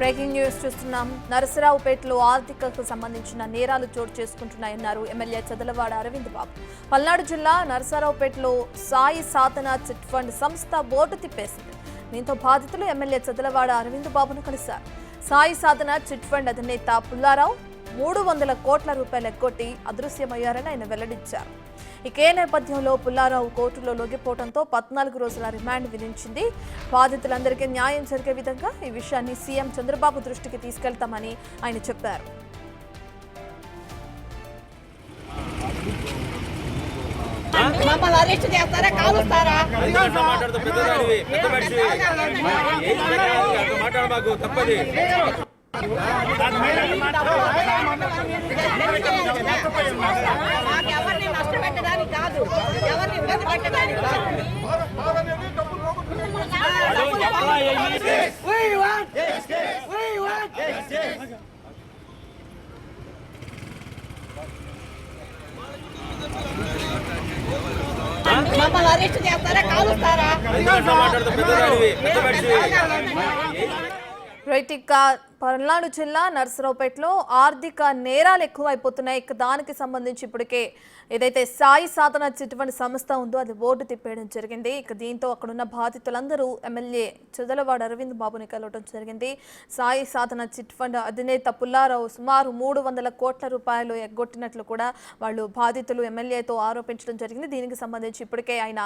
Breaking news చూస్తున్నాం. నరసరావుపేటలో ఆర్థికకు సంబంధించిన నేరాలు చోటు చేసుకుంటున్నాయన్నారు ఎమ్మెల్యే చదలవాడ అరవింద్ బాబు. పల్నాడు జిల్లా నరసరావుపేటలో సాయి సాధన చిట్ ఫండ్ సంస్థ బోర్డు తిప్పేసింది. దీంతో బాధితులు ఎమ్మెల్యే చదలవాడ అరవింద్ బాబును కలిశారు. సాయి సాధన చిట్ ఫండ్ అధినేత పుల్లారావు 300 కోట్ల రూపాయలు ఎగ్గొట్టి అదృశ్యమయ్యారని ఆయన వెల్లడించారు. ఈ నేపథ్యంలో పుల్లారావు కోర్టులో లొంగిపోవడంతో 14 రోజుల రిమాండ్ విధించింది. బాధితులందరికీ న్యాయం జరిగే విధంగా ఈ విషయాన్ని సీఎం చంద్రబాబు దృష్టికి తీసుకెళ్తామని ఆయన చెప్పారు. మమ్మల్ని అరెస్ట్ చేస్తారా కాలుస్తారా? ఎవరిని నష్టపెట్టడానికి కాదు, ఎవరిని ఇబ్బంది పెట్టడానికి కాదు. మమ్మల్ని అరెస్ట్ చేస్తారా కాలుస్తారా? పల్నాడు జిల్లా నరసరావుపేటలో ఆర్థిక నేరాలు ఎక్కువైపోతున్నాయి. దానికి సంబంధించి ఇప్పటికే ఏదైతే సాయి సాధన చిట్ ఫండ్ సంస్థ ఉందో అది బోర్డు తిప్పేయడం జరిగింది. దీంతో అక్కడున్న బాధితులందరూ ఎమ్మెల్యే చదలవాడ అరవింద్ బాబుని కలవడం జరిగింది. సాయి సాధన చిట్ ఫండ్ అధినేత పుల్లారావు సుమారు 300 కోట్ల రూపాయలు ఎగ్గొట్టినట్లు కూడా వాళ్ళు బాధితులు ఎమ్మెల్యేతో ఆరోపించడం జరిగింది. దీనికి సంబంధించి ఇప్పటికే ఆయన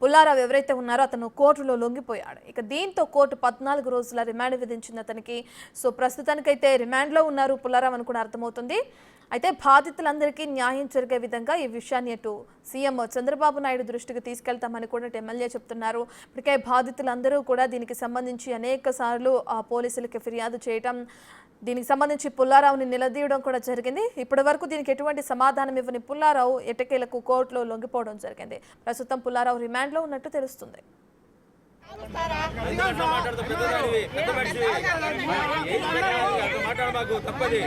పుల్లారావు ఎవరైతే ఉన్నారో అతను కోర్టులో లొంగిపోయాడు. దీంతో కోర్టు 14 రోజుల రిమాండ్ విధించింది అతనికి. సో ప్రస్తుతానికైతే రిమాండ్లో ఉన్నారు పుల్లారావు అని కూడా అర్థమవుతుంది. అయితే బాధితులందరికీ న్యాయం జరిగే విధంగా ఈ విషయాన్ని అటు సీఎం చంద్రబాబు నాయుడు దృష్టికి తీసుకెళ్తామని కూడా ఎమ్మెల్యే చెప్తున్నారు. ఇప్పటికే బాధితులందరూ కూడా దీనికి సంబంధించి అనేక సార్లు పోలీసులకి ఫిర్యాదు చేయడం, దీనికి సంబంధించి పుల్లారావుని నిలదీయడం కూడా జరిగింది. ఇప్పటి వరకు దీనికి ఎటువంటి సమాధానం ఇవ్వని పుల్లారావు ఎట్టకేలకు కోర్టులో లొంగిపోవడం జరిగింది. ప్రస్తుతం పుల్లారావు రిమాండ్లో ఉన్నట్టు తెలుస్తుంది. మాట్లాడబాకు తప్పది.